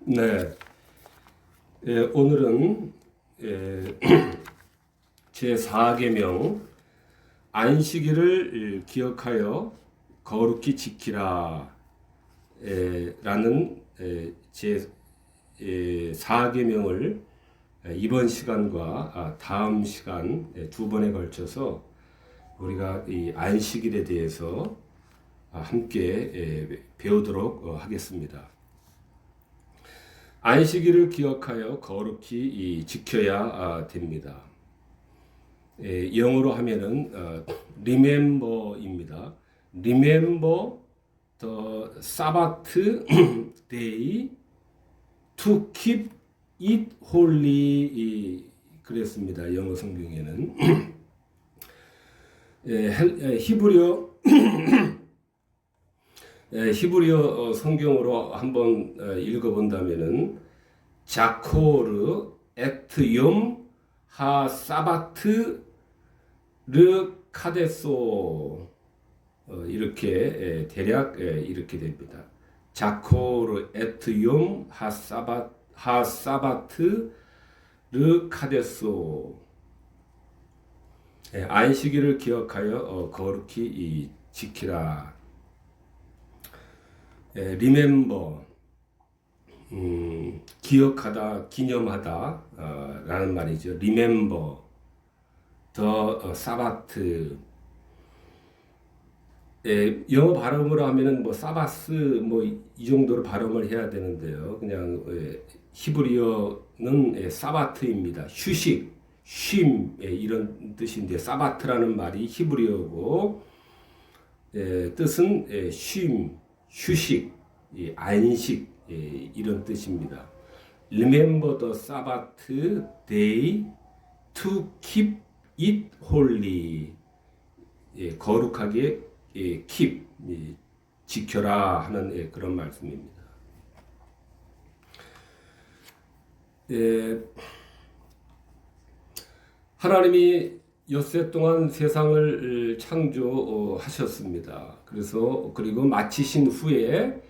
네, 오늘은 제 4계명 안식일을 기억하여 거룩히 지키라 라는 제 4계명을 이번 시간과 다음 시간 두 번에 걸쳐서 우리가 이 안식일에 대해서 함께 배우도록 하겠습니다. 안식일을 기억하여 거룩히 지켜야 됩니다. 영어로 하면은 remember입니다. Remember the Sabbath day to keep it holy. 그랬습니다. 영어 성경에는 히브리어 성경으로 한번 읽어본다면은 자코르 에트욤 하 사바트 르 카데소 이렇게 대략 이렇게 됩니다. 자코르 에트욤 하 사바트 르 카데소. 안식일을 기억하여 거룩히 지키라. remember, 기억하다, 기념하다 라는 말이죠. remember the Sabbath. 영어 발음으로 하면은 뭐 사바스 뭐 이 정도로 발음을 해야 되는데요. 그냥 히브리어는 사바트입니다. 휴식, 쉼 이런 뜻인데 사바트라는 말이 히브리어고 뜻은 쉼, 휴식, 안식 이런 뜻입니다. Remember the Sabbath day to keep it holy. 거룩하게 keep, 지켜라 하는 그런 말씀입니다. 하나님이 엿새 동안 세상을 창조하셨습니다. 그리고 마치신 후에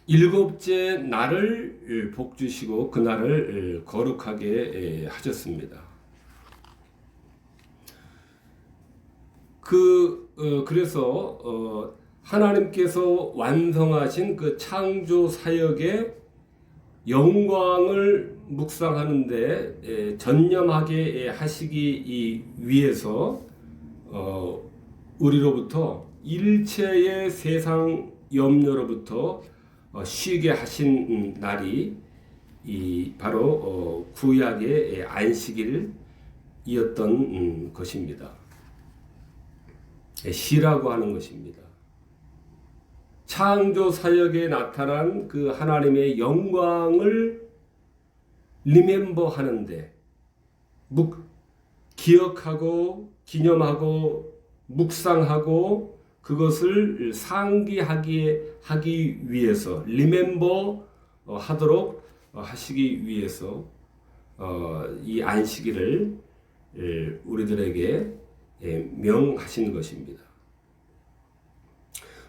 일곱째 날을 복 주시고 그 날을 거룩하게 하셨습니다. 그래서 하나님께서 완성하신 그 창조 사역의 영광을 묵상하는데 전념하게 하시기 위해서 우리로부터 일체의 세상 염려로부터 쉬게 하신 날이 바로 구약의 안식일이었던 것입니다. 쉬라고 하는 것입니다. 창조 사역에 나타난 그 하나님의 영광을 리멤버 하는데 기억하고 기념하고 묵상하고 그것을 상기하기 위해서 리멤버 하도록 하시기 위해서 이 안식일을 우리들에게 명하신 것입니다.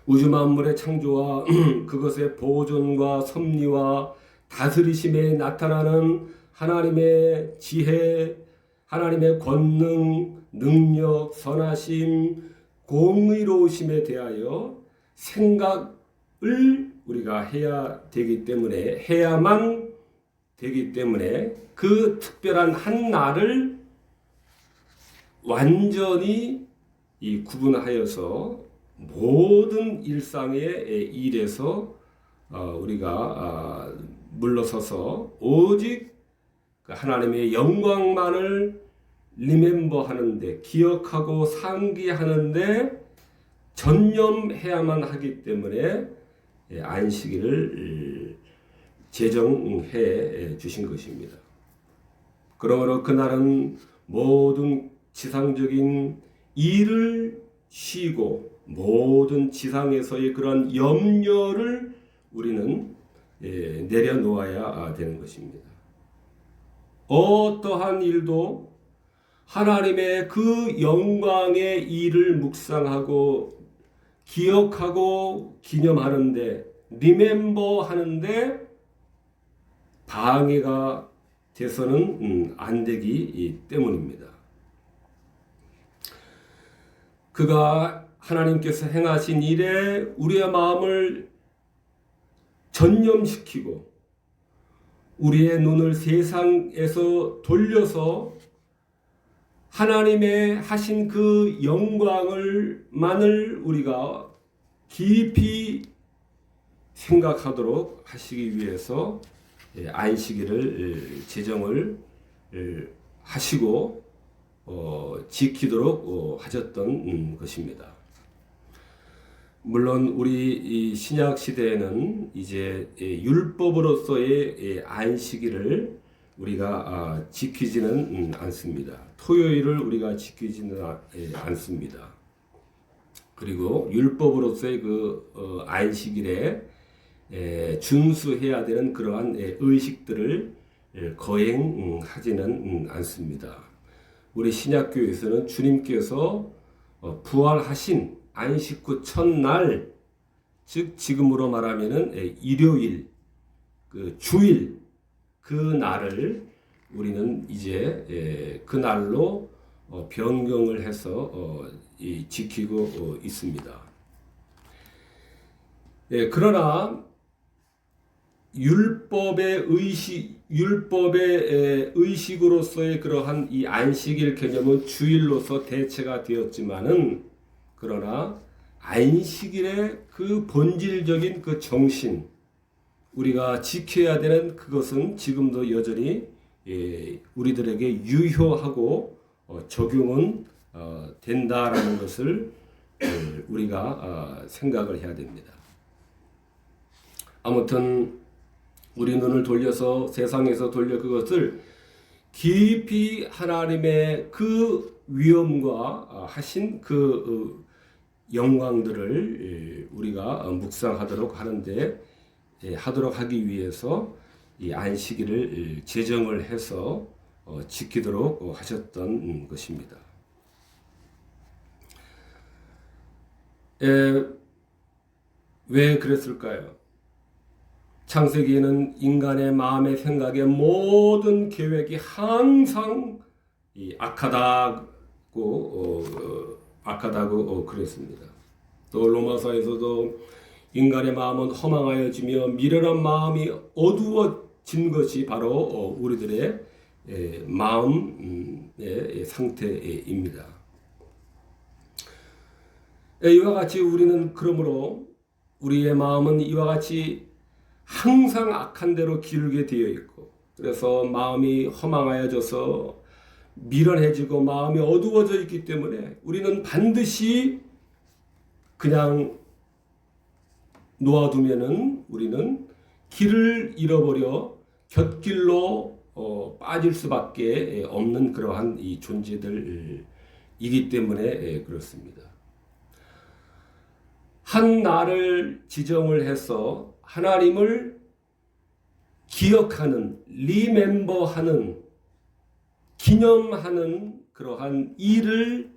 우주 만물의 창조와 그것의 보존과 섭리와 다스리심에 나타나는 하나님의 지혜, 하나님의 권능, 능력, 선하심, 공의로우심에 대하여 생각을 우리가 해야만 되기 때문에 그 특별한 한 날을 완전히 구분하여서 모든 일상의 일에서 우리가 물러서서 오직 하나님의 영광만을 리멤버 하는데 기억하고 상기하는데 전념해야만 하기 때문에 안식일을 제정해 주신 것입니다. 그러므로 그날은 모든 지상적인 일을 쉬고 모든 지상에서의 그런 염려를 우리는 내려놓아야 되는 것입니다. 어떠한 일도 하나님의 그 영광의 일을 묵상하고 기억하고 기념하는데 리멤버 하는데 방해가 돼서는 안 되기 때문입니다. 그가 하나님께서 행하신 일에 우리의 마음을 전념시키고 우리의 눈을 세상에서 돌려서 하나님의 하신 그 영광을만을 우리가 깊이 생각하도록 하시기 위해서 안식일을 제정을 하시고 지키도록 하셨던 것입니다. 물론 우리 이 신약 시대에는 이제 율법으로서의 안식일을 우리가 지키지는 않습니다. 토요일을 우리가 지키지는 않습니다. 그리고 율법으로서의 그 안식일에 준수해야 되는 그러한 의식들을 거행하지는 않습니다. 우리 신약교회에서는 주님께서 부활하신 안식 후 첫날, 즉 지금으로 말하면은 일요일, 그 주일 그 날을 우리는 이제 그 날로 변경을 해서 지키고 있습니다. 그러나 율법의 의식으로서의 그러한 이 안식일 개념은 주일로서 대체가 되었지만은, 그러나 안식일의 그 본질적인 그 정신, 우리가 지켜야 되는 그것은 지금도 여전히 우리들에게 유효하고 적용은 된다라는 것을 우리가 생각을 해야 됩니다. 아무튼 우리 눈을 돌려서 세상에서 돌려 그것을 깊이 하나님의 그 위엄과 하신 그 영광들을 우리가 묵상하도록 하도록 하기 위해서 이 안식일을 제정을 해서 지키도록 하셨던 것입니다. 왜 그랬을까요? 창세기에는 인간의 마음의 생각의 모든 계획이 항상 악하다고 그랬습니다. 또 로마서에서도 인간의 마음은 허망하여지며 미련한 마음이 어두워진 것이 바로 우리들의 마음의 상태입니다. 이와 같이 우리는 그러므로 우리의 마음은 이와 같이 항상 악한 대로 기울게 되어 있고, 그래서 마음이 허망하여져서 미련해지고 마음이 어두워져 있기 때문에 우리는 반드시 그냥 놓아두면은 우리는 길을 잃어버려 곁길로 빠질 수밖에 없는 그러한 이 존재들이기 때문에 그렇습니다. 한 날을 지정을 해서 하나님을 기억하는, 리멤버하는, 기념하는 그러한 일을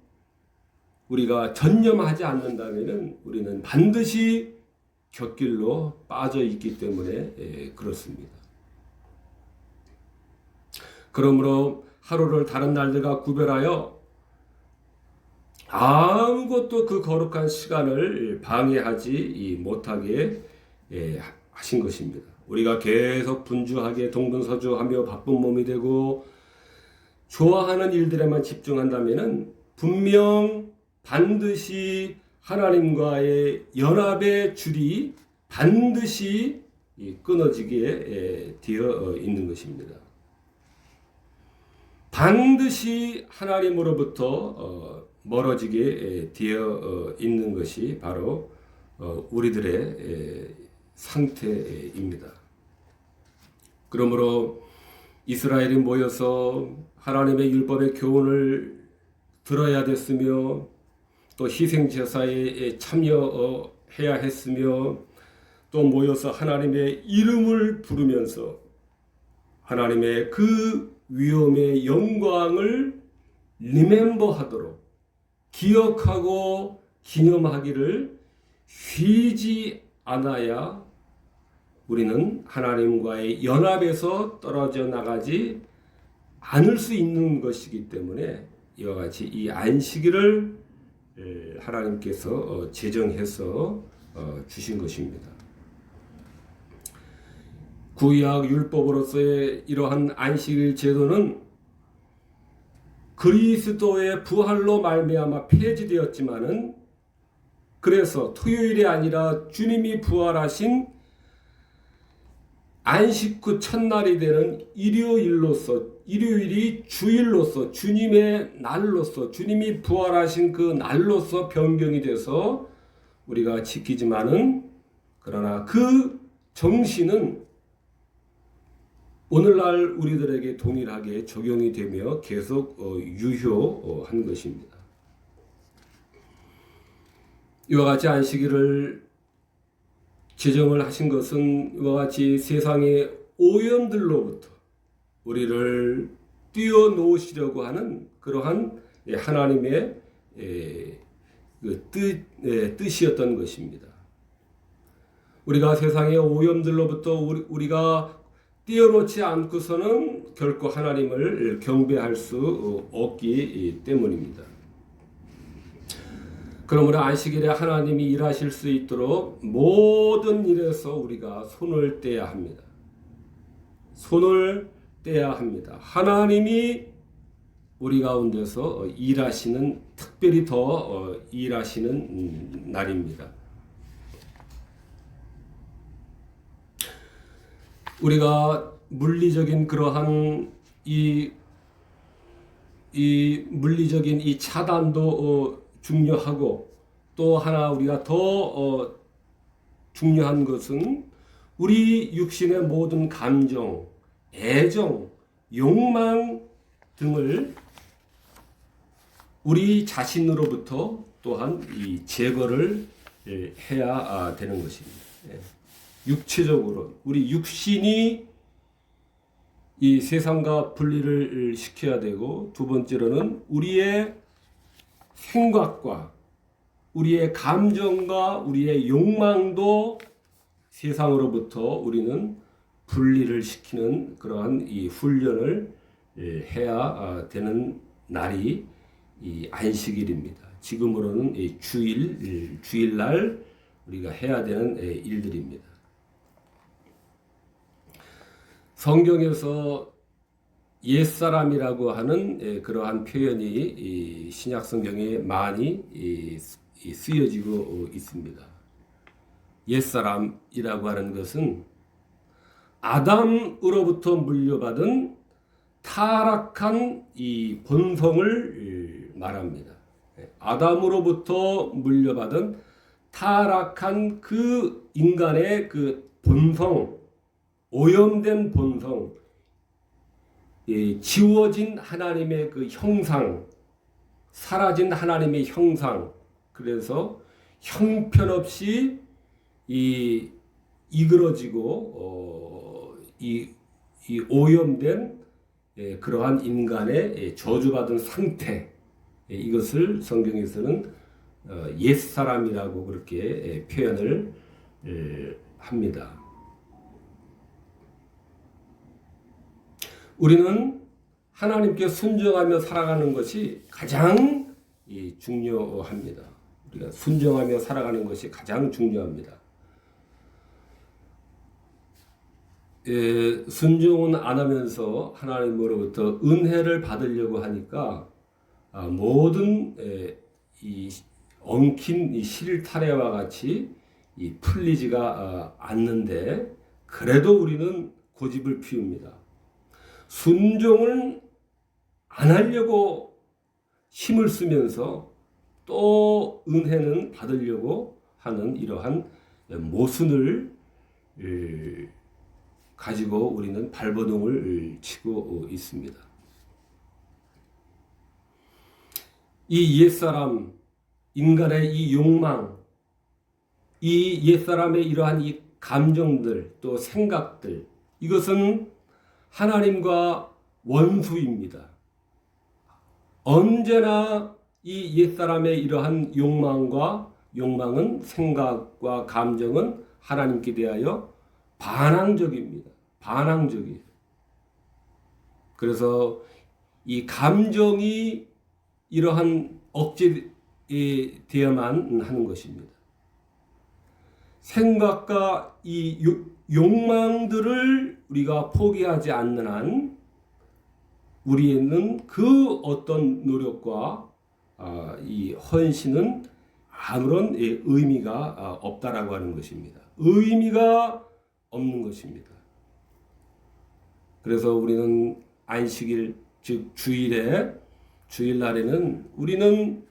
우리가 전념하지 않는다면 우리는 반드시 곁길로 빠져 있기 때문에 그렇습니다. 그러므로 하루를 다른 날들과 구별하여 아무것도 그 거룩한 시간을 방해하지 못하게 하신 것입니다. 우리가 계속 분주하게 동분서주하며 바쁜 몸이 되고 좋아하는 일들에만 집중한다면 분명 반드시 하나님과의 연합의 줄이 반드시 끊어지게 되어 있는 것입니다. 반드시 하나님으로부터 멀어지게 되어 있는 것이 바로 우리들의 상태입니다. 그러므로 이스라엘이 모여서 하나님의 율법의 교훈을 들어야 됐으며, 또 희생제사에 참여해야 했으며, 또 모여서 하나님의 이름을 부르면서 하나님의 그 위엄의 영광을 리멤버하도록, 기억하고 기념하기를 쉬지 않아야 우리는 하나님과의 연합에서 떨어져 나가지 않을 수 있는 것이기 때문에 이와 같이 이 안식일을 하나님께서 제정해서 주신 것입니다. 구약 율법으로서의 이러한 안식일 제도는 그리스도의 부활로 말미암아 폐지되었지만은, 그래서 토요일이 아니라 주님이 부활하신 안식 후 첫날이 되는 일요일이 주일로서, 주님의 날로서, 주님이 부활하신 그 날로서 변경이 돼서 우리가 지키지만은, 그러나 그 정신은 오늘날 우리들에게 동일하게 적용이 되며 계속 유효한 것입니다. 이와 같이 안식일을 제정을 하신 것은 이와 같이 세상의 오염들로부터 우리를 띄워놓으시려고 하는 그러한 하나님의 뜻이었던 것입니다. 우리가 세상의 오염들로부터 우리가 띄워놓지 않고서는 결코 하나님을 경배할 수 없기 때문입니다. 그러므로 안식일에 하나님이 일하실 수 있도록 모든 일에서 우리가 손을 떼야 합니다. 손을 떼야 합니다. 하나님이 우리 가운데서 일하시는, 특별히 더 일하시는 날입니다. 우리가 물리적인 그러한 이 물리적인 이 차단도 중요하고, 또 하나 우리가 더 중요한 것은 우리 육신의 모든 감정, 애정, 욕망 등을 우리 자신으로부터 또한 이 제거를 해야 되는 것입니다. 육체적으로 우리 육신이 이 세상과 분리를 시켜야 되고, 두 번째로는 우리의 생각과 우리의 감정과 우리의 욕망도 세상으로부터 우리는 분리를 시키는 그러한 이 훈련을 해야 되는 날이 이 안식일입니다. 지금으로는 이 주일날 우리가 해야 되는 일들입니다. 성경에서 옛사람이라고 하는 그러한 표현이 신약 성경에 많이 쓰여지고 있습니다. 옛사람이라고 하는 것은 아담으로부터 물려받은 타락한 이 본성을 말합니다. 아담으로부터 물려받은 타락한 그 인간의 그 본성, 오염된 본성, 지워진 하나님의 그 형상, 사라진 하나님의 형상, 그래서 형편없이 이그러지고 이 오염된 그러한 인간의 저주받은 상태, 이것을 성경에서는 옛사람이라고 그렇게 표현을 합니다. 우리는 하나님께 순종하며 살아가는 것이 가장 중요합니다. 우리가 순종하며 살아가는 것이 가장 중요합니다. 순종은 안 하면서 하나님으로부터 은혜를 받으려고 하니까 모든 이 엉킨 이 실타래와 같이 풀리지가 않는데, 그래도 우리는 고집을 피웁니다. 순종을 안 하려고 힘을 쓰면서 또 은혜는 받으려고 하는 이러한 모순을 가지고 우리는 발버둥을 치고 있습니다. 이 옛사람, 인간의 이 욕망, 이 옛사람의 이러한 이 감정들, 또 생각들, 이것은 하나님과 원수입니다. 언제나 이 옛사람의 이러한 욕망은, 생각과 감정은 하나님께 대하여 반항적입니다. 반항적이에요. 그래서 이 감정이 이러한 억제되어야만 하는 것입니다. 생각과 이 욕망들을 우리가 포기하지 않는 한 우리에는 그 어떤 노력과 이 헌신은 아무런 의미가 없다라고 하는 것입니다. 의미가 없는 것입니다. 그래서 우리는 안식일, 즉 주일날에는 우리는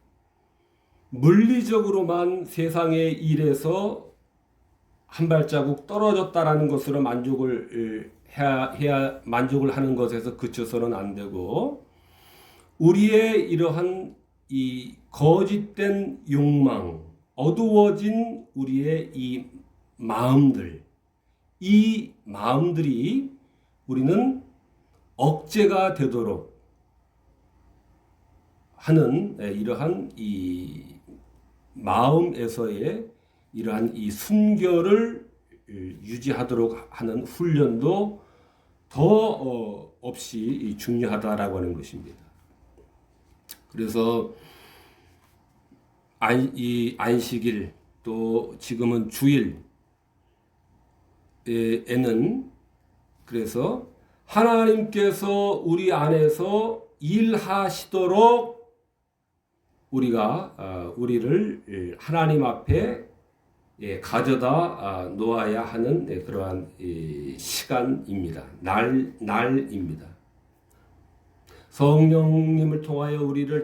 물리적으로만 세상의 일에서 한 발자국 떨어졌다라는 것으로 만족을 해야 만족을 하는 것에서 그쳐서는 안 되고, 우리의 이러한 이 거짓된 욕망, 어두워진 우리의 이 마음들이 우리는 억제가 되도록 하는 이러한 이 마음에서의 이러한 이 순결을 유지하도록 하는 훈련도 더 없이 중요하다라고 하는 것입니다. 그래서 이 안식일 또 지금은 주일에는 그래서 하나님께서 우리 안에서 일하시도록 우리를 하나님 앞에 가져다 놓아야 하는 그러한 시간입니다. 날입니다. 성령님을 통하여 우리를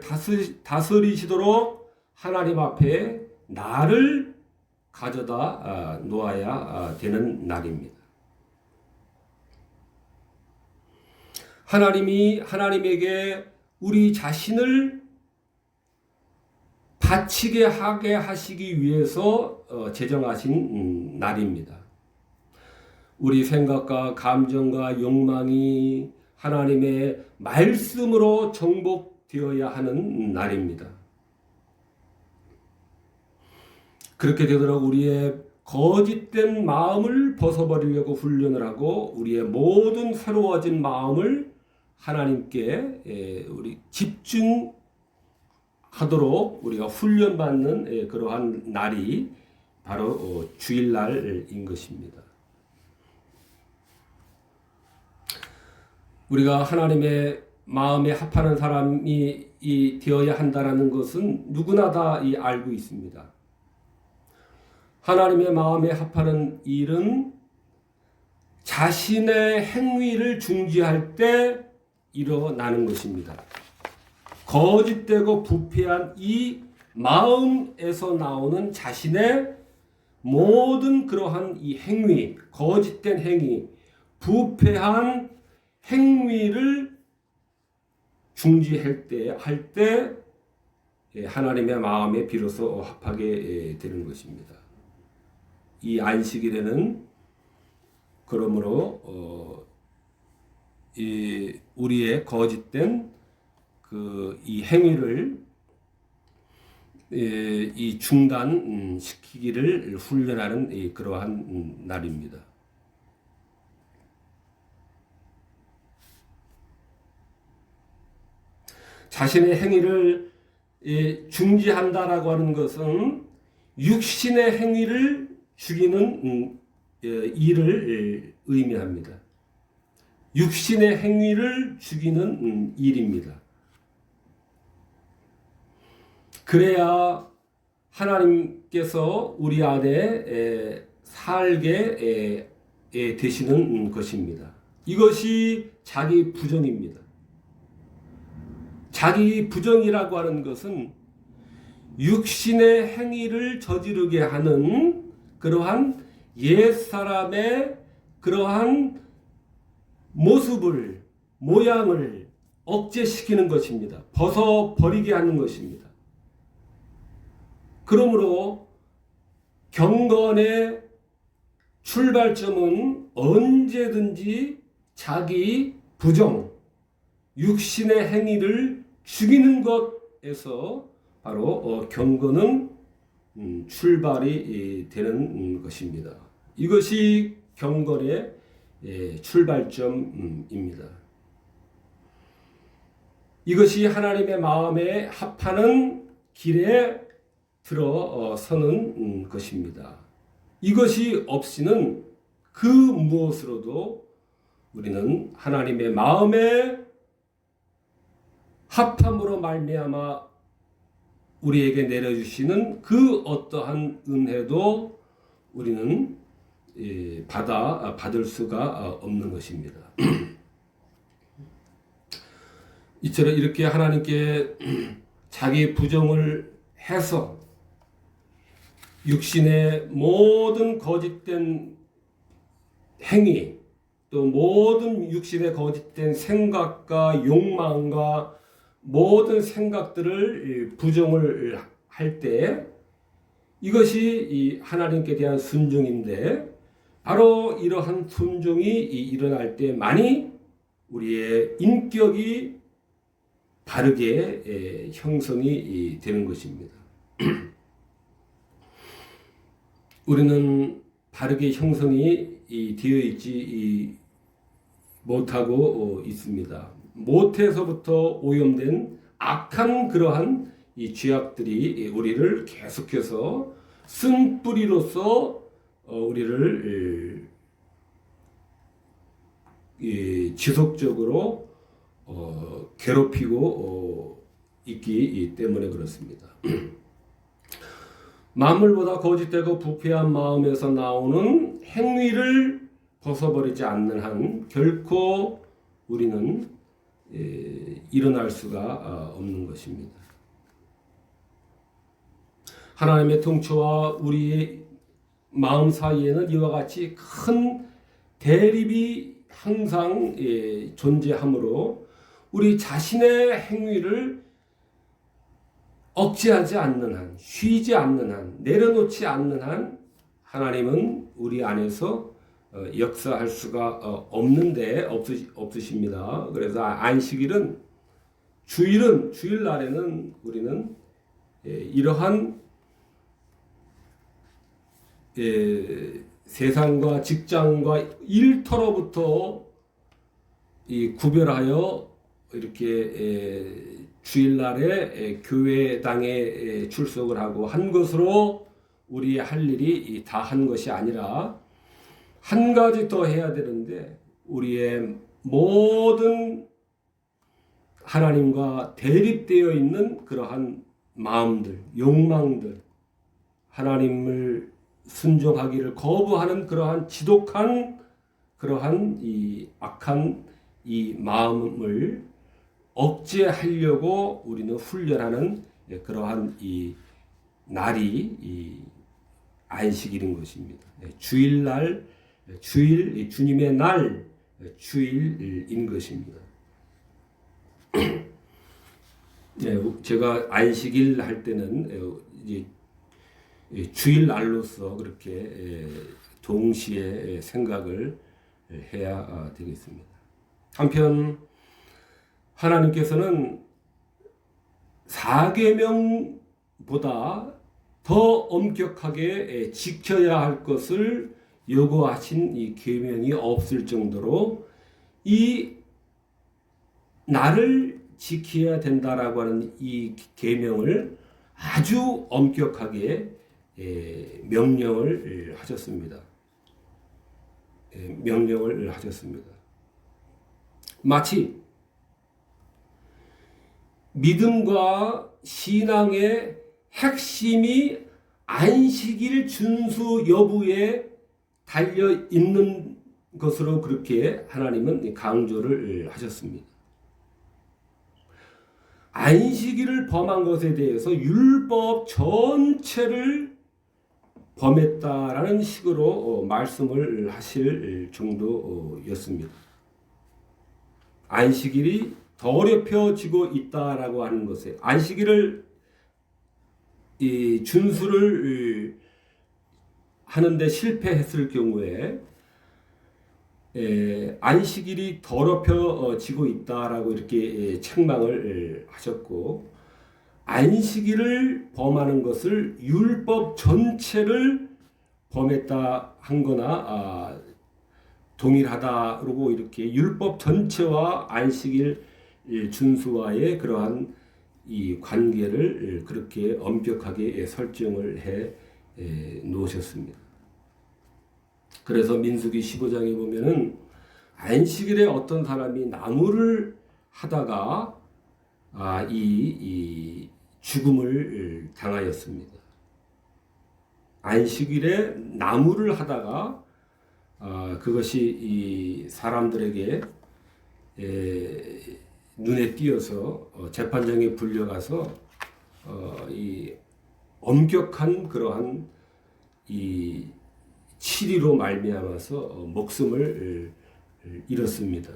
다스리시도록 하나님 앞에 나를 가져다 놓아야 되는 날입니다. 하나님에게 우리 자신을 바치게 하게 하시기 위해서 제정하신 날입니다. 우리 생각과 감정과 욕망이 하나님의 말씀으로 정복되어야 하는 날입니다. 그렇게 되도록 우리의 거짓된 마음을 벗어버리려고 훈련을 하고 우리의 모든 새로워진 마음을 하나님께 우리 집중하도록 우리가 훈련받는 그러한 날이 바로 주일날인 것입니다. 우리가 하나님의 마음에 합하는 사람이 되어야 한다는 것은 누구나 다 알고 있습니다. 하나님의 마음에 합하는 일은 자신의 행위를 중지할 때 일어나는 것입니다. 거짓되고 부패한 이 마음에서 나오는 자신의 모든 그러한 이 행위, 거짓된 행위, 부패한 행위를 중지할 때 하나님의 마음에 비로소 합하게 되는 것입니다. 이 안식일에는 그러므로 우리의 거짓된 이 행위를 이 중단시키기를 훈련하는 그러한 날입니다. 자신의 행위를 중지한다라고 하는 것은 육신의 행위를 죽이는 일을 의미합니다. 육신의 행위를 죽이는 일입니다. 그래야 하나님께서 우리 안에 살게 되시는 것입니다. 이것이 자기 부정입니다. 자기 부정이라고 하는 것은 육신의 행위를 저지르게 하는 그러한 옛사람의 그러한 모습을, 모양을 억제시키는 것입니다. 벗어버리게 하는 것입니다. 그러므로 경건의 출발점은 언제든지 자기 부정, 육신의 행위를 죽이는 것에서 바로 경건은 출발이 되는 것입니다. 이것이 경건의 출발점입니다. 이것이 하나님의 마음에 합하는 길에 들어서는 것입니다. 이것이 없이는 그 무엇으로도 우리는 하나님의 마음에 합함으로 말미암아 우리에게 내려주시는 그 어떠한 은혜도 우리는 받을 수가 없는 것입니다. 이처럼 이렇게 하나님께 자기 부정을 해서 육신의 모든 거짓된 행위, 또 모든 육신의 거짓된 생각과 욕망과 모든 생각들을 부정을 할 때 이것이 이 하나님께 대한 순종인데, 바로 이러한 순종이 일어날 때만이 우리의 인격이 바르게 형성이 되는 것입니다. 우리는 바르게 형성이 되어 있지 못하고 있습니다. 모태에서부터 오염된 악한 그러한 이 죄악들이 우리를 계속해서 쓴뿌리로서 우리를 지속적으로 괴롭히고 있기 때문에 그렇습니다. 만물보다 거짓되고 부패한 마음에서 나오는 행위를 벗어버리지 않는 한 결코 우리는 일어날 수가 없는 것입니다. 하나님의 통치와 우리의 마음 사이에는 이와 같이 큰 대립이 항상 존재하므로 우리 자신의 행위를 억제하지 않는 한, 쉬지 않는 한, 내려놓지 않는 한 하나님은 우리 안에서 역사할 수가 없으십니다. 그래서 안식일은, 주일날에는 우리는 이러한 세상과 직장과 일터로부터 구별하여 이렇게 주일날에 교회당에 출석을 하고 한 것으로 우리의 할 일이 다 한 것이 아니라 한 가지 더 해야 되는데, 우리의 모든 하나님과 대립되어 있는 그러한 마음들, 욕망들, 하나님을 순종하기를 거부하는 그러한 지독한 그러한 이 악한 이 마음을 억제하려고 우리는 훈련하는 그러한 이 날이 이 안식일인 것입니다. 주일날, 주님의 날, 주일인 것입니다. 제가 안식일 할 때는 이제 주일날로서 그렇게 동시에 생각을 해야 되겠습니다. 한편 하나님께서는 4계명보다 더 엄격하게 지켜야 할 것을 요구하신 이 계명이 없을 정도로 이 나를 지켜야 된다라고 하는 이 계명을 아주 엄격하게 명령을 하셨습니다. 명령을 하셨습니다. 마치 믿음과 신앙의 핵심이 안식일 준수 여부에 달려 있는 것으로 그렇게 하나님은 강조를 하셨습니다. 안식일을 범한 것에 대해서 율법 전체를 범했다라는 식으로 말씀을 하실 정도였습니다. 안식일이 더럽혀지고 있다라고 하는 것에, 안식일을 준수를 하는데 실패했을 경우에 안식일이 더럽혀지고 있다라고 이렇게 책망을 하셨고, 안식일을 범하는 것을 율법 전체를 범했다 한 거나 동일하다. 그러고 이렇게 율법 전체와 안식일 준수와의 그러한 이 관계를 그렇게 엄격하게 설정을 해 놓으셨습니다. 그래서 민수기 15장에 보면은 안식일에 어떤 사람이 나무를 하다가 이 죽음을 당하였습니다. 안식일에 나무를 하다가 그것이 이 사람들에게 눈에 띄어서 재판장에 불려가서 이 엄격한 그러한 이 치리로 말미암아서 목숨을 잃었습니다.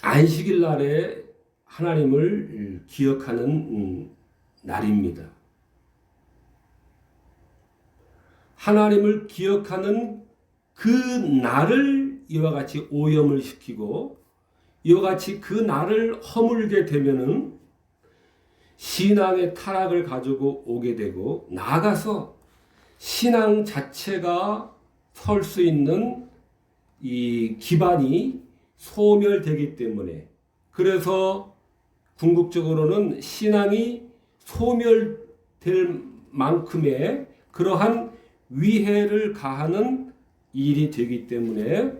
안식일 날에 하나님을 기억하는 날입니다. 하나님을 기억하는 그 날을 이와 같이 오염을 시키고 이와 같이 그 날을 허물게 되면은 신앙의 타락을 가지고 오게 되고 나아가서 신앙 자체가 설 수 있는 이 기반이 소멸되기 때문에 그래서 궁극적으로는 신앙이 소멸될 만큼의 그러한 위해를 가하는 일이 되기 때문에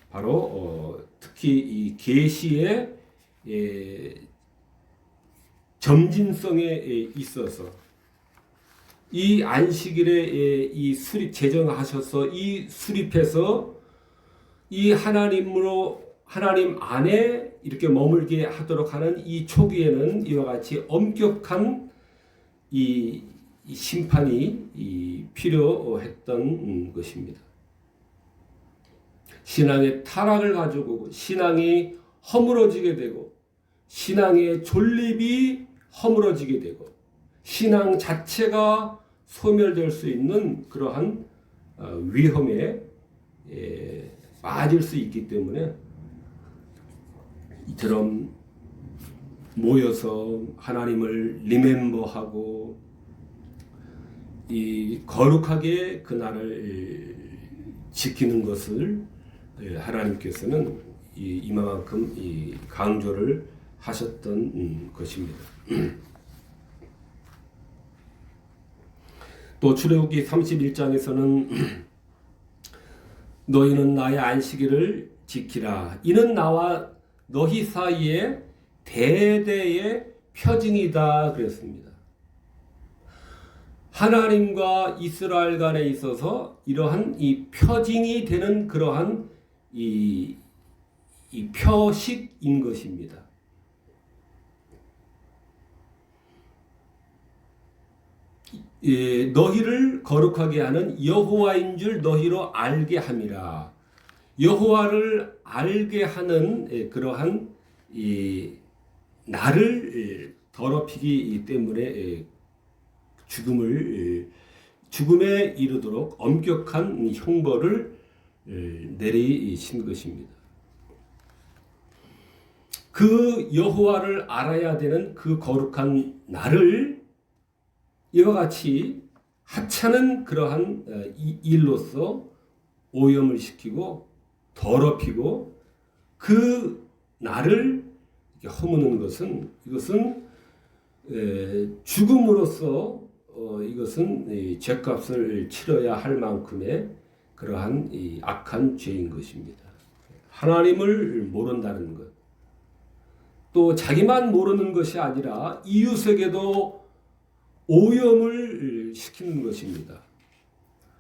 바로 특히 이 계시의 점진성에 있어서 이 안식일에 이 수립 제정하셔서 이 수립해서 이 하나님 안에 이렇게 머물게 하도록 하는 이 초기에는 이와 같이 엄격한 이 심판이 필요했던 것입니다. 신앙의 타락을 가지고 신앙이 허물어지게 되고 신앙의 존립이 허물어지게 되고 신앙 자체가 소멸될 수 있는 그러한 위험에 빠질 수 있기 때문에 이처럼 모여서 하나님을 리멤버하고 이 거룩하게 그날을 지키는 것을 하나님께서는 이만큼 강조를 하셨던 것입니다. 또 출애굽기 31장에서는 너희는 나의 안식일을 지키라. 이는 나와 너희 사이에 대대의 표징이다 그랬습니다. 하나님과 이스라엘 간에 있어서 이러한 이 표징이 되는 그러한 이 표식인 것입니다. 너희를 거룩하게 하는 여호와인 줄 너희로 알게 함이라. 여호와를 알게 하는 그러한 이 나를 더럽히기 때문에 죽음에 이르도록 엄격한 형벌을 내리신 것입니다. 그 여호와를 알아야 되는 그 거룩한 나를 이와 같이 하찮은 그러한 일로서 오염을 시키고 더럽히고 그 나를 허무는 것은 이것은 죽음으로써 이것은 죗값을 치러야 할 만큼의 그러한 악한 죄인 것입니다. 하나님을 모른다는 것, 또 자기만 모르는 것이 아니라 이웃에게도 오염을 시키는 것입니다.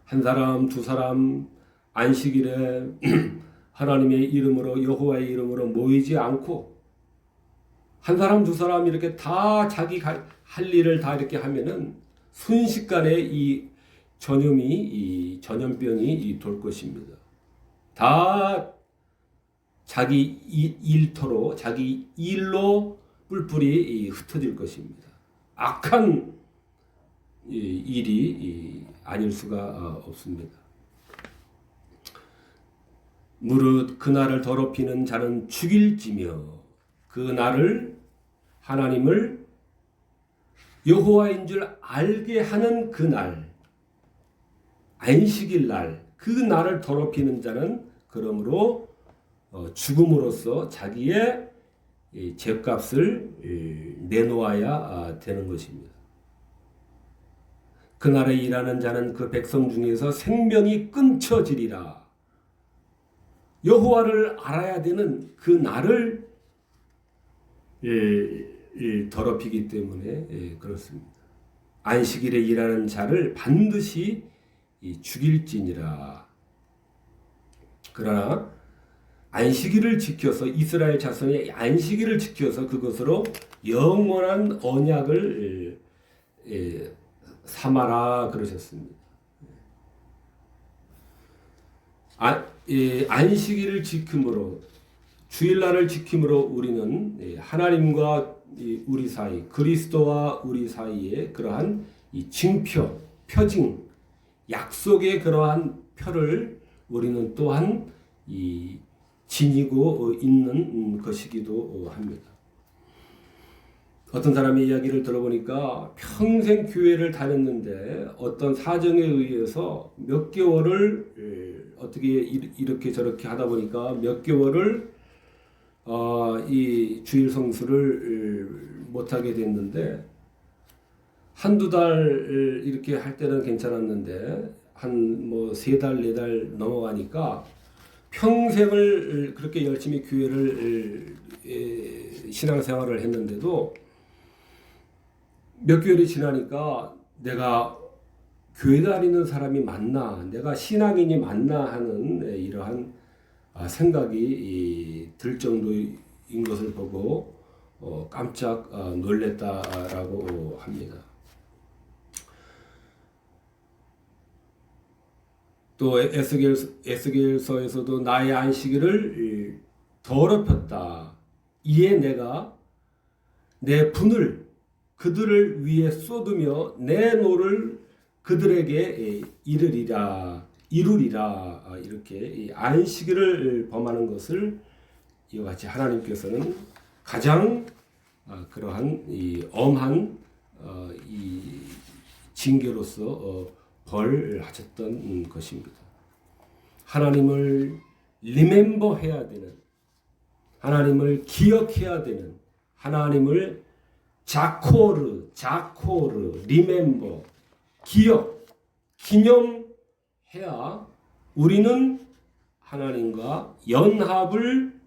한 사람, 두 사람 안식일에 하나님의 이름으로 여호와의 이름으로 모이지 않고 한 사람, 두 사람 이렇게 다 자기 할 일을 다 이렇게 하면은 순식간에 이 전염병이 돌 것입니다. 다 자기 일터로 자기 일로 뿔뿔이 흩어질 것입니다. 악한 일이 아닐 수가 없습니다. 무릇 그날을 더럽히는 자는 죽일지며 그 날을 하나님을 여호와인 줄 알게 하는 그 날, 안식일 날, 그 날을 더럽히는 자는 그러므로 죽음으로써 자기의 죗값을 내놓아야 되는 것입니다. 그날에 일하는 자는 그 백성 중에서 생명이 끊쳐지리라. 여호와를 알아야 되는 그 날을 더럽히기 때문에 그렇습니다. 안식일에 일하는 자를 반드시 죽일지니라. 그러나 안식일을 지켜서 이스라엘 자손의 안식일을 지켜서 그것으로 영원한 언약을 삼아라 그러셨습니다. 안식일을 지킴으로 주일날을 지킴으로 우리는 하나님과 우리 사이, 그리스도와 우리 사이에 그러한 이 징표, 표징, 약속의 그러한 표를 우리는 또한 지니고 있는 것이기도 합니다. 어떤 사람의 이야기를 들어보니까 평생 교회를 다녔는데 어떤 사정에 의해서 몇 개월을 어떻게 이렇게 저렇게 하다 보니까 몇 개월을 이 주일 성수를 못하게 됐는데 한두 달 이렇게 할 때는 괜찮았는데 한 뭐 3달, 4달 넘어가니까 평생을 그렇게 열심히 교회를 신앙생활을 했는데도 몇 개월이 지나니까 내가 교회 다니는 사람이 맞나, 내가 신앙인이 맞나 하는 이러한 생각이 들 정도인 것을 보고 깜짝 놀랬다라고 합니다. 또 에스겔서에서도 나의 안식일을 더럽혔다. 이에 내가 내 분을 그들을 위해 쏟으며 내 노를 그들에게 이루리라. 이렇게 안식일을 범하는 것을 이와 같이 하나님께서는 가장 그러한 이 엄한 이 징계로서 벌하셨던 것입니다. 하나님을 리멤버 해야 되는, 하나님을 기억해야 되는, 하나님을 자코르, 리멤버, 기억, 기념해야 우리는 하나님과 연합을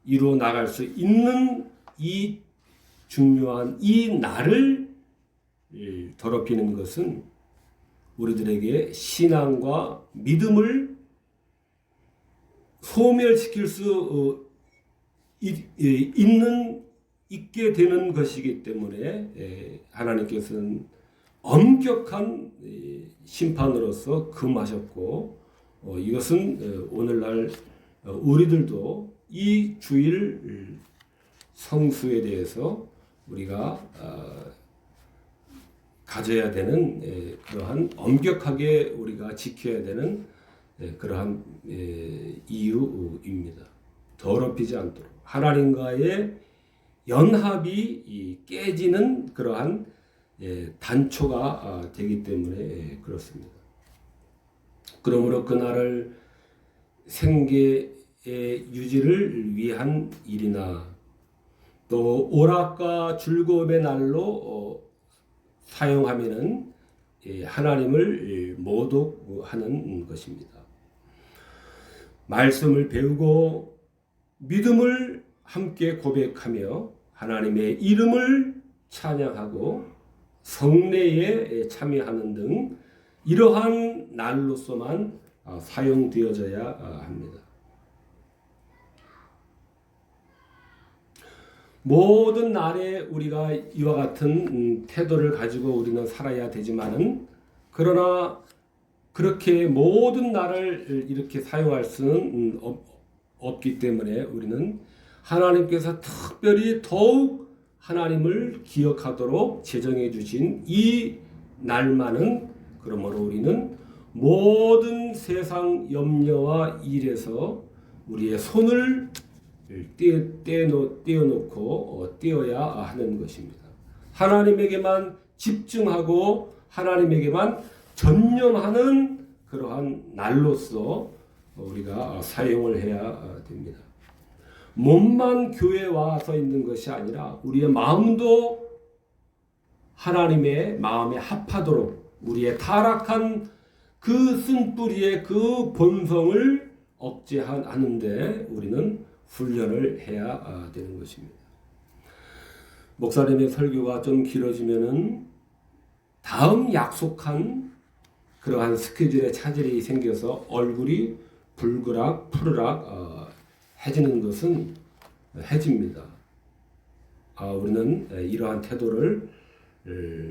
이루어 나갈 수 있는 이 중요한 이 날을 더럽히는 것은 우리들에게 신앙과 믿음을 소멸시킬 수 있게 되는 것이기 때문에 하나님께서는 엄격한 심판으로서 금하셨고 이것은 오늘날 우리들도 이 주일 성수에 대해서 우리가 가져야 되는 그러한 엄격하게 우리가 지켜야 되는 그러한 이유입니다. 더럽히지 않도록 하나님과의 연합이 깨지는 그러한 단초가 되기 때문에 그렇습니다. 그러므로 그날을 생계의 유지를 위한 일이나 또 오락과 즐거움의 날로 사용하면은 하나님을 모독하는 것입니다. 말씀을 배우고 믿음을 함께 고백하며 하나님의 이름을 찬양하고 성례에 참여하는 등 이러한 날로서만 사용되어져야 합니다. 모든 날에 우리가 이와 같은 태도를 가지고 우리는 살아야 되지만은 그러나 그렇게 모든 날을 이렇게 사용할 수는 없기 때문에 우리는 하나님께서 특별히 더욱 하나님을 기억하도록 제정해 주신 이 날만은 그러므로 우리는 모든 세상 염려와 일에서 우리의 손을 떼어놓고 떼어야 하는 것입니다. 하나님에게만 집중하고 하나님에게만 전념하는 그러한 날로서 우리가 사용을 해야 됩니다. 몸만 교회에 와서 있는 것이 아니라 우리의 마음도 하나님의 마음에 합하도록 우리의 타락한 그 쓴뿌리의 그 본성을 억제하는데 우리는 훈련을 해야 되는 것입니다. 목사님의 설교가 좀 길어지면은 다음 약속한 그러한 스케줄에 차질이 생겨서 얼굴이 붉으락 푸르락 해지는 것은 해집니다. 우리는 이러한 태도를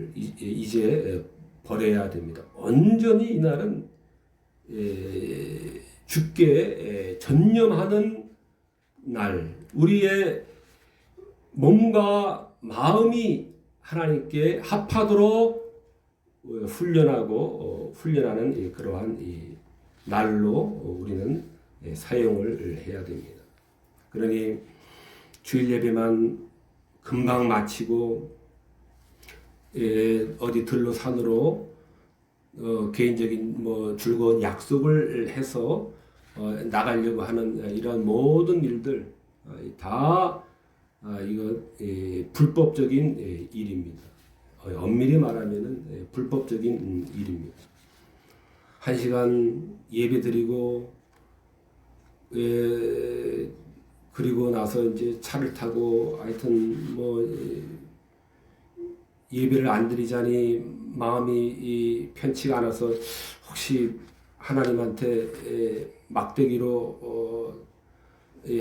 이제 버려야 됩니다. 온전히 이날은 주께 전념하는 날, 우리의 몸과 마음이 하나님께 합하도록 훈련하는 그러한 이 날로 우리는 사용을 해야 됩니다. 그러니 주일 예배만 금방 마치고 어디 들로 산으로 개인적인 즐거운 약속을 해서 나가려고 하는 이런 모든 일들 다 이거 불법적인 일입니다. 엄밀히 말하면은 불법적인 일입니다. 1시간 예배 드리고 그리고 나서 이제 차를 타고 하여튼 예배를 안 드리자니 마음이 편치가 않아서 혹시 하나님한테 막대기로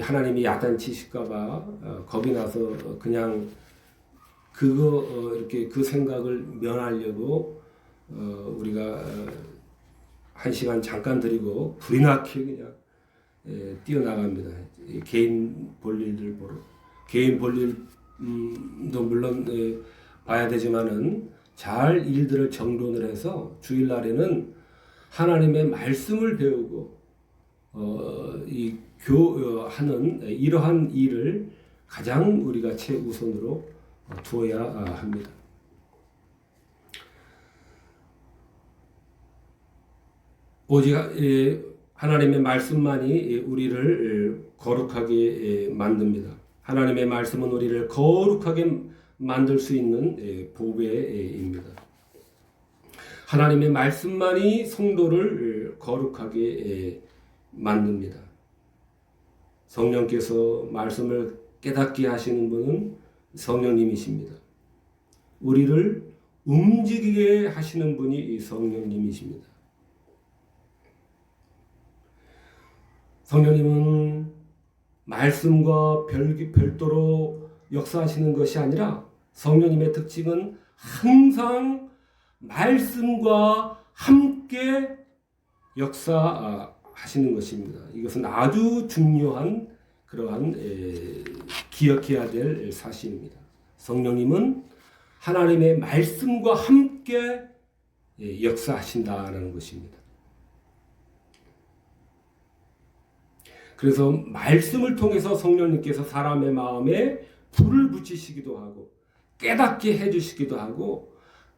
하나님이 야단치실까봐 겁이 나서 그냥 이렇게 그 생각을 면하려고 우리가 1시간 잠깐 드리고 불이 나게 그냥 뛰어나갑니다. 개인 볼일들 보러. 개인 볼일도 물론 봐야 되지만은 잘 일들을 정돈을 해서 주일날에는 하나님의 말씀을 배우고 하는 이러한 일을 가장 우리가 최우선으로 두어야 합니다. 오직 하나님의 말씀만이 우리를 거룩하게 만듭니다. 하나님의 말씀은 우리를 거룩하게 만들 수 있는 보배입니다. 하나님의 말씀만이 성도를 거룩하게 만듭니다. 성령께서 말씀을 깨닫게 하시는 분은 성령님이십니다. 우리를 움직이게 하시는 분이 성령님이십니다. 성령님은 말씀과 별도로 역사하시는 것이 아니라 성령님의 특징은 항상 말씀과 함께 역사하시는 것입니다. 이것은 아주 중요한 그러한 기억해야 될 사실입니다. 성령님은 하나님의 말씀과 함께 역사하신다는 것입니다. 그래서 말씀을 통해서 성령님께서 사람의 마음에 불을 붙이시기도 하고 깨닫게 해주시기도 하고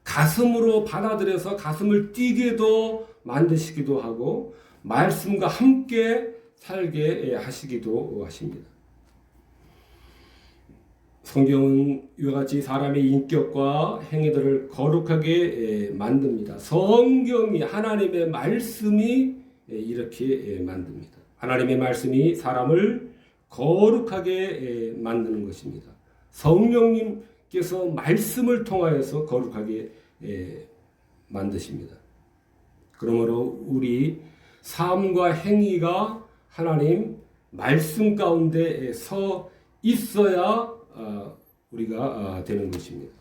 가슴으로 받아들여서 가슴을 뛰게도 만드시기도 하고 말씀과 함께 살게 하시기도 하십니다. 성경은 이와 같이 사람의 인격과 행위들을 거룩하게 만듭니다. 성경이 하나님의 말씀이 이렇게 만듭니다. 하나님의 말씀이 사람을 거룩하게 만드는 것입니다. 성령님께서 말씀을 통하여서 거룩하게 만드십니다. 그러므로 우리 삶과 행위가 하나님 말씀 가운데 서 있어야 우리가 되는 것입니다.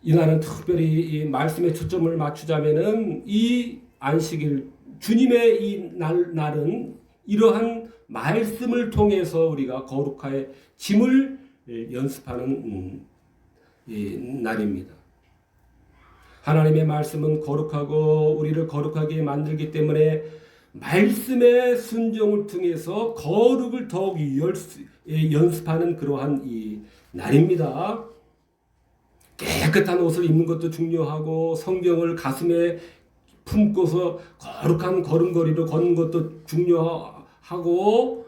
이날은 특별히 이 말씀에 초점을 맞추자면은 이 안식일 주님의 이 날은 이러한 말씀을 통해서 우리가 거룩하게 짐을 연습하는 날입니다. 하나님의 말씀은 거룩하고 우리를 거룩하게 만들기 때문에 말씀의 순종을 통해서 거룩을 더욱 연습하는 그러한 이 날입니다. 깨끗한 옷을 입는 것도 중요하고 성경을 가슴에 품고서 거룩한 걸음걸이로 걷는 것도 중요하고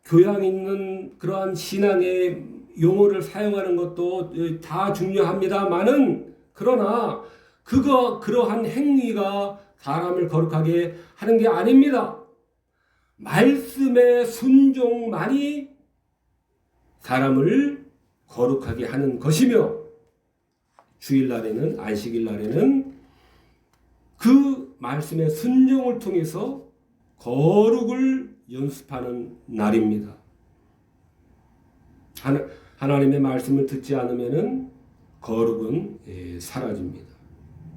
교양 있는 그러한 신앙의 용어를 사용하는 것도 다 중요합니다만은 그러나 그러한 행위가 사람을 거룩하게 하는 게 아닙니다. 말씀의 순종만이 사람을 거룩하게 하는 것이며 주일날에는 안식일날에는 그 말씀의 순종을 통해서 거룩을 연습하는 날입니다. 하나님의 말씀을 듣지 않으면은 거룩은 사라집니다.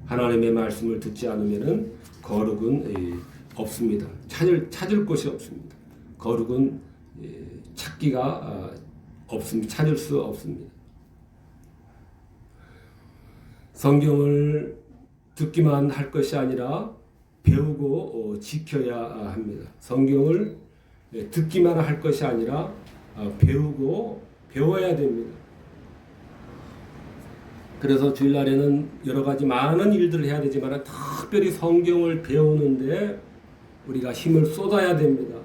하나님의 말씀을 듣지 않으면은 거룩은 없습니다. 찾을 곳이 없습니다. 거룩은 찾기가 없습니다. 찾을 수 없습니다. 성경을 듣기만 할 것이 아니라 배우고 지켜야 합니다. 성경을 듣기만 할 것이 아니라 배워야 됩니다. 그래서 주일날에는 여러 가지 많은 일들을 해야 되지만 특별히 성경을 배우는데 우리가 힘을 쏟아야 됩니다.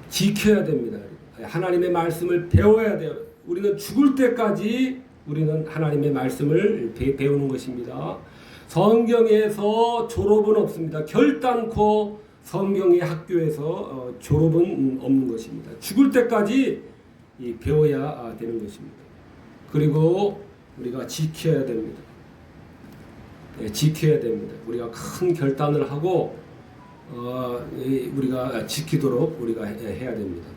지켜야 됩니다. 하나님의 말씀을 배워야 돼요. 우리는 죽을 때까지 우리는 하나님의 말씀을 배우는 것입니다. 성경에서 졸업은 없습니다. 결단코 성경의 학교에서 졸업은 없는 것입니다. 죽을 때까지 배워야 되는 것입니다. 그리고 우리가 지켜야 됩니다. 지켜야 됩니다. 우리가 큰 결단을 하고 우리가 지키도록 우리가 해야 됩니다.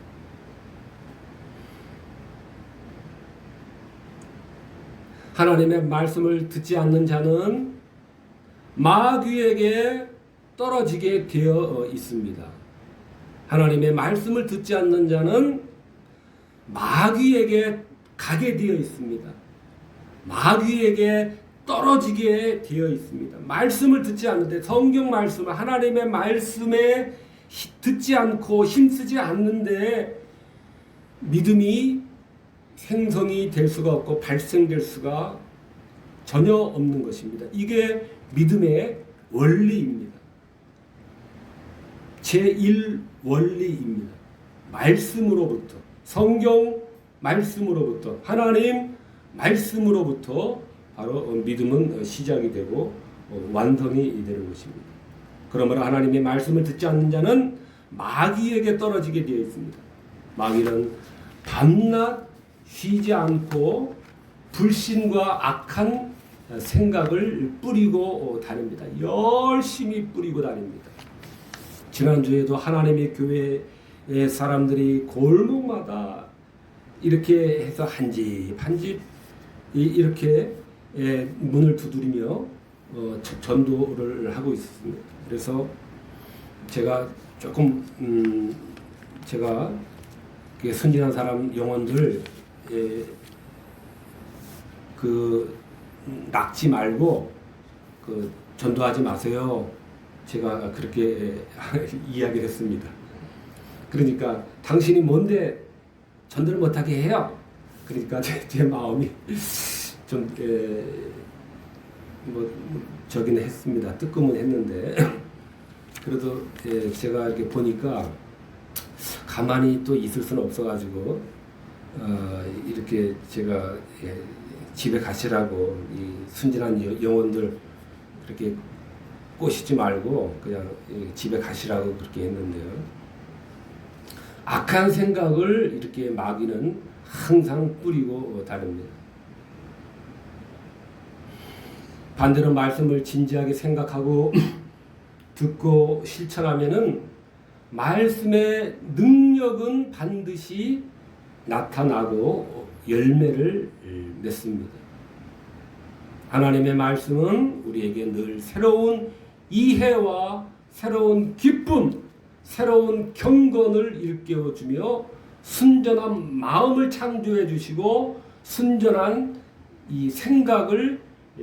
하나님의 말씀을 듣지 않는 자는 마귀에게 떨어지게 되어 있습니다. 하나님의 말씀을 듣지 않는 자는 마귀에게 가게 되어 있습니다. 마귀에게 떨어지게 되어 있습니다. 말씀을 듣지 않는데 성경 말씀을 하나님의 말씀에 듣지 않고 힘쓰지 않는데 믿음이 생성이 될 수가 없고 발생될 수가 전혀 없는 것입니다. 이게 믿음의 원리입니다. 제1원리입니다. 말씀으로부터, 성경 말씀으로부터, 하나님 말씀으로부터 바로 믿음은 시작이 되고 완성이 되는 것입니다. 그러므로 하나님의 말씀을 듣지 않는 자는 마귀에게 떨어지게 되어 있습니다. 마귀는 밤낮 쉬지 않고 불신과 악한 생각을 뿌리고 다닙니다. 열심히 뿌리고 다닙니다. 지난주에도 하나님의 교회의 사람들이 골목마다 이렇게 해서 한 집 이렇게 문을 두드리며 전도를 하고 있습니다. 그래서 제가 조금 제가 순진한 사람 영혼들 낙지 말고 전도하지 마세요. 제가 그렇게 이야기를 했습니다. 그러니까 당신이 뭔데 전도를 못하게 해요. 그러니까 제 마음이 좀 저기는 했습니다. 뜨끔은 했는데 그래도 제가 이렇게 보니까 가만히 또 있을 수는 없어가지고 이렇게 제가 집에 가시라고 이 순진한 영혼들 그렇게 꼬시지 말고 그냥 집에 가시라고 그렇게 했는데요. 악한 생각을 이렇게 마귀는 항상 뿌리고 다닙니다. 반대로 말씀을 진지하게 생각하고 듣고 실천하면은 말씀의 능력은 반드시 나타나고 열매를 맺습니다. 하나님의 말씀은 우리에게 늘 새로운 이해와 새로운 기쁨, 새로운 경건을 일깨워주며 순전한 마음을 창조해 주시고 순전한 이 생각을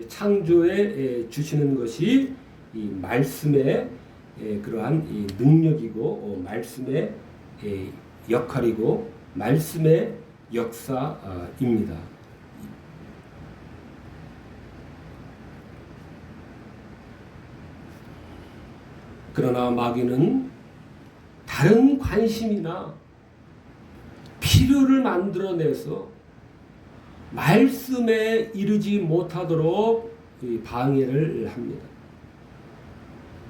창조해 주시는 것이 이 말씀의 그러한 이 능력이고 말씀의 역할이고 말씀의 역사입니다. 그러나 마귀는 다른 관심이나 필요를 만들어내서 말씀에 이르지 못하도록 방해를 합니다.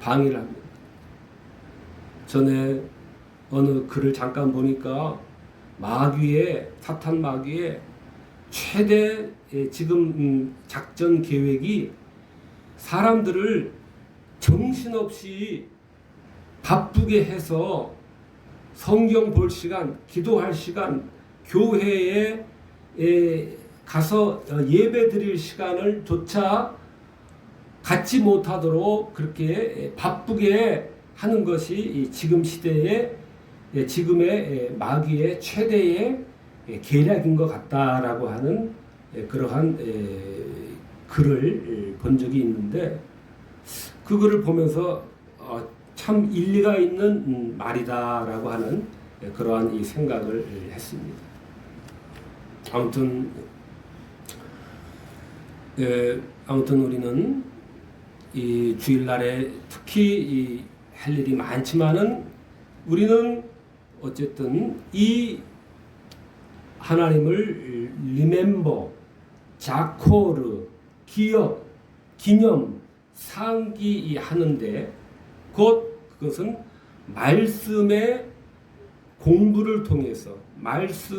방해를 합니다. 전에 어느 글을 잠깐 보니까 사탄 마귀의 최대 지금 작전 계획이 사람들을 정신없이 바쁘게 해서 성경 볼 시간, 기도할 시간, 교회에 가서 예배 드릴 시간을 조차 갖지 못하도록 그렇게 바쁘게 하는 것이 지금 시대의 지금의 마귀의 최대의 계략인 것 같다라고 하는 그러한 글을 본 적이 있는데, 그 글을 보면서 참 일리가 있는 말이다라고 하는 그러한 이 생각을 했습니다. 아무튼 우리는 이 주일날에 특히 할 일이 많지만은 우리는 어쨌든 이 하나님을 리멤버, 자코르, 기념, 상기 하는데 그것은 말씀의 공부를 통해서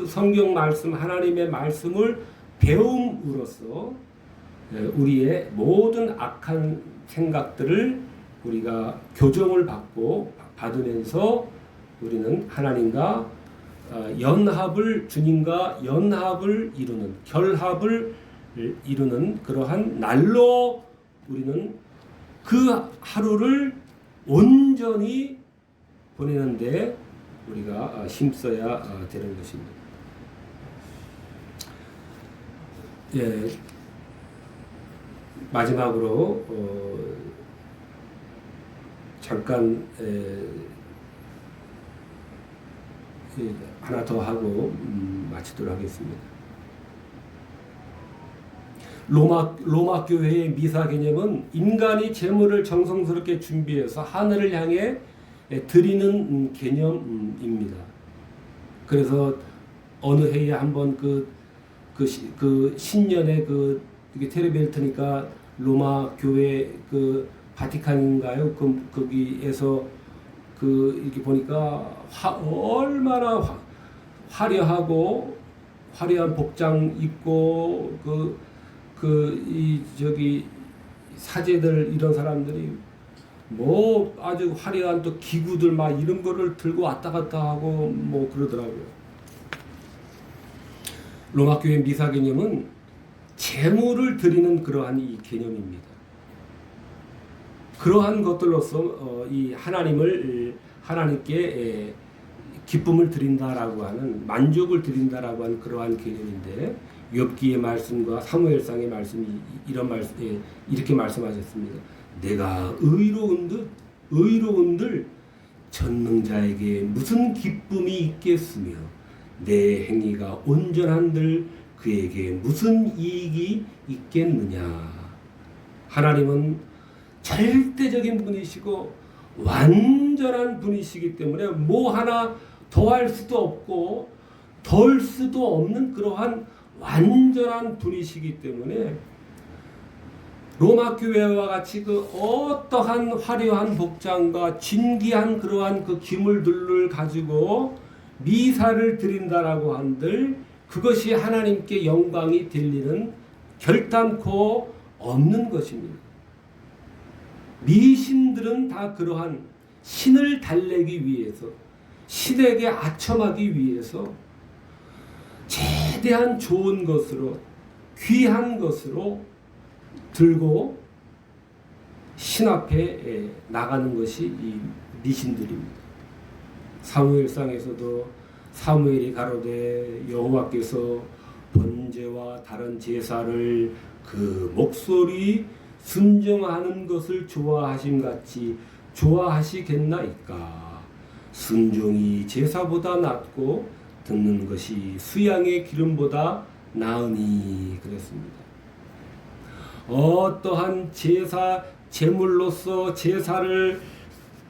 성경 말씀, 하나님의 말씀을 배움으로써 우리의 모든 악한 생각들을 우리가 교정을 받으면서 우리는 하나님과 주님과 연합을 이루는, 결합을 이루는 그러한 날로 우리는 그 하루를 온전히 보내는데 우리가 힘써야 되는 것입니다. 마지막으로 잠깐 하나 더 하고 마치도록 하겠습니다. 로마 교회의 미사 개념은 인간이 재물을 정성스럽게 준비해서 하늘을 향해 드리는 개념입니다. 그래서 어느 해에 한번 그 신년에 이게 텔레비를 트니까 로마 교회 바티칸인가요? 거기에서 이렇게 보니까 얼마나 화려하고 화려한 복장 입고 사제들 이런 사람들이 뭐 아주 화려한 또 기구들 막 이런 거를 들고 왔다 갔다 하고 뭐 그러더라고요. 로마 교회 미사 개념은 재물을 드리는 그러한 이 개념입니다. 그러한 것들로서 이 하나님께 기쁨을 드린다라고 하는, 만족을 드린다라고 하는 그러한 개념인데, 욥기의 말씀과 사무엘상의 말씀이 이렇게 말씀하셨습니다. 내가 의로운들 전능자에게 무슨 기쁨이 있겠으며 내 행위가 온전한들 그에게 무슨 이익이 있겠느냐. 하나님은 절대적인 분이시고 완전한 분이시기 때문에 뭐 하나 더할 수도 없고 덜 수도 없는 그러한 완전한 분이시기 때문에 로마 교회와 같이 어떠한 화려한 복장과 진귀한 그러한 기물들을 가지고 미사를 드린다라고 한들 그것이 하나님께 영광이 될 일은 결단코 없는 것입니다. 미신들은 다 그러한 신을 달래기 위해서, 신에게 아첨하기 위해서 최대한 좋은 것으로, 귀한 것으로 들고 신 앞에 나가는 것이 이 미신들입니다. 사무엘상에서도 사무엘이 가로되 여호와께서 번제와 다른 제사를 그 목소리 순종하는 것을 좋아하심같이 좋아하시겠나이까. 순종이 제사보다 낫고 듣는 것이 수양의 기름보다 나으니 그랬습니다. 어떠한 제물로서 제사를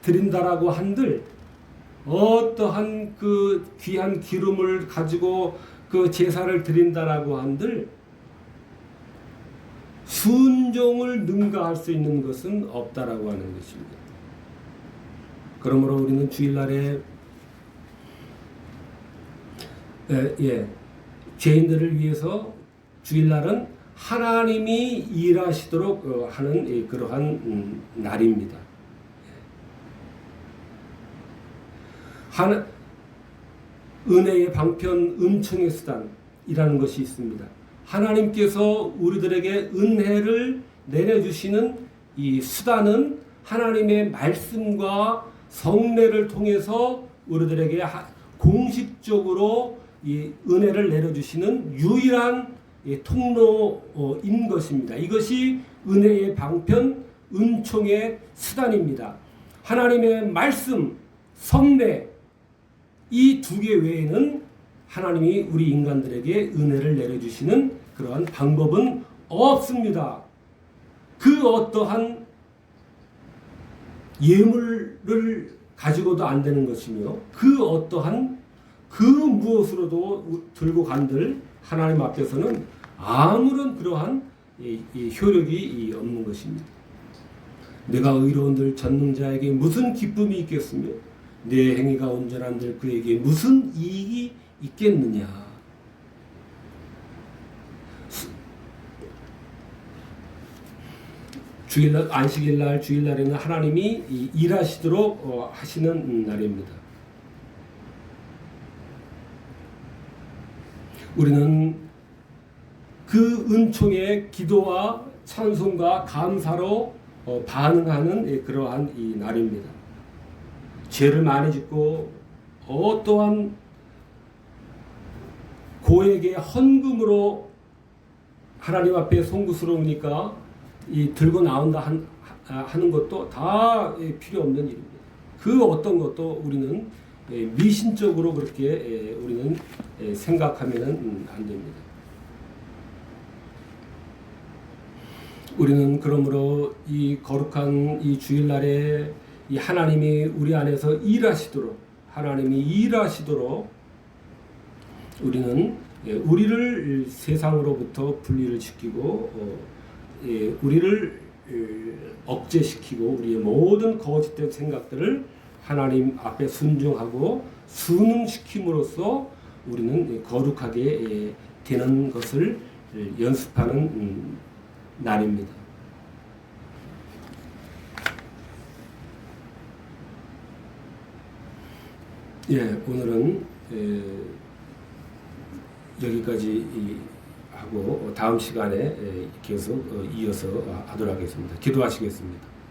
드린다라고 한들 어떠한 그 귀한 기름을 가지고 그 제사를 드린다라고 한들 순종을 능가할 수 있는 것은 없다라고 하는 것입니다. 그러므로 우리는 주일날에 죄인들을 위해서 주일날은 하나님이 일하시도록 하는 그러한 날입니다. 은혜의 방편, 은총의 수단이라는 것이 있습니다. 하나님께서 우리들에게 은혜를 내려주시는 이 수단은 하나님의 말씀과 성례를 통해서 우리들에게 공식적으로 이 은혜를 내려주시는 유일한 통로인 것입니다. 이것이 은혜의 방편, 은총의 수단입니다. 하나님의 말씀, 성례 이 두 개 외에는 하나님이 우리 인간들에게 은혜를 내려주시는 그러한 방법은 없습니다. 그 어떠한 예물을 가지고도 안 되는 것이며 그 어떠한 그 무엇으로도 들고 간들 하나님 앞에서는 아무런 그러한 효력이 없는 것입니다. 내가 의로운들 전능자에게 무슨 기쁨이 있겠으며 내 행위가 온전한들 그에게 무슨 이익이 있겠느냐. 주일날, 안식일날, 주일날에는 하나님이 일하시도록 하시는 날입니다. 우리는 그 은총의 기도와 찬송과 감사로 반응하는 그러한 이 날입니다. 죄를 많이 짓고 어떠한 고액의 헌금으로 하나님 앞에 송구스러우니까 이 들고 나온다 하는 것도 다 필요 없는 일입니다. 그 어떤 것도 우리는 미신적으로 그렇게 우리는 생각하면은 안 됩니다. 우리는 그러므로 이 거룩한 이 주일날에 이 하나님이 우리 안에서 일하시도록 하나님이 일하시도록 우리는 우리를 세상으로부터 분리를 시키고 우리를 억제시키고 우리의 모든 거짓된 생각들을 하나님 앞에 순종하고 순응시킴으로써 우리는 거룩하게 되는 것을 연습하는 날입니다. 오늘은 여기까지 하고 다음 시간에 계속 이어서 하도록 하겠습니다. 기도하시겠습니다.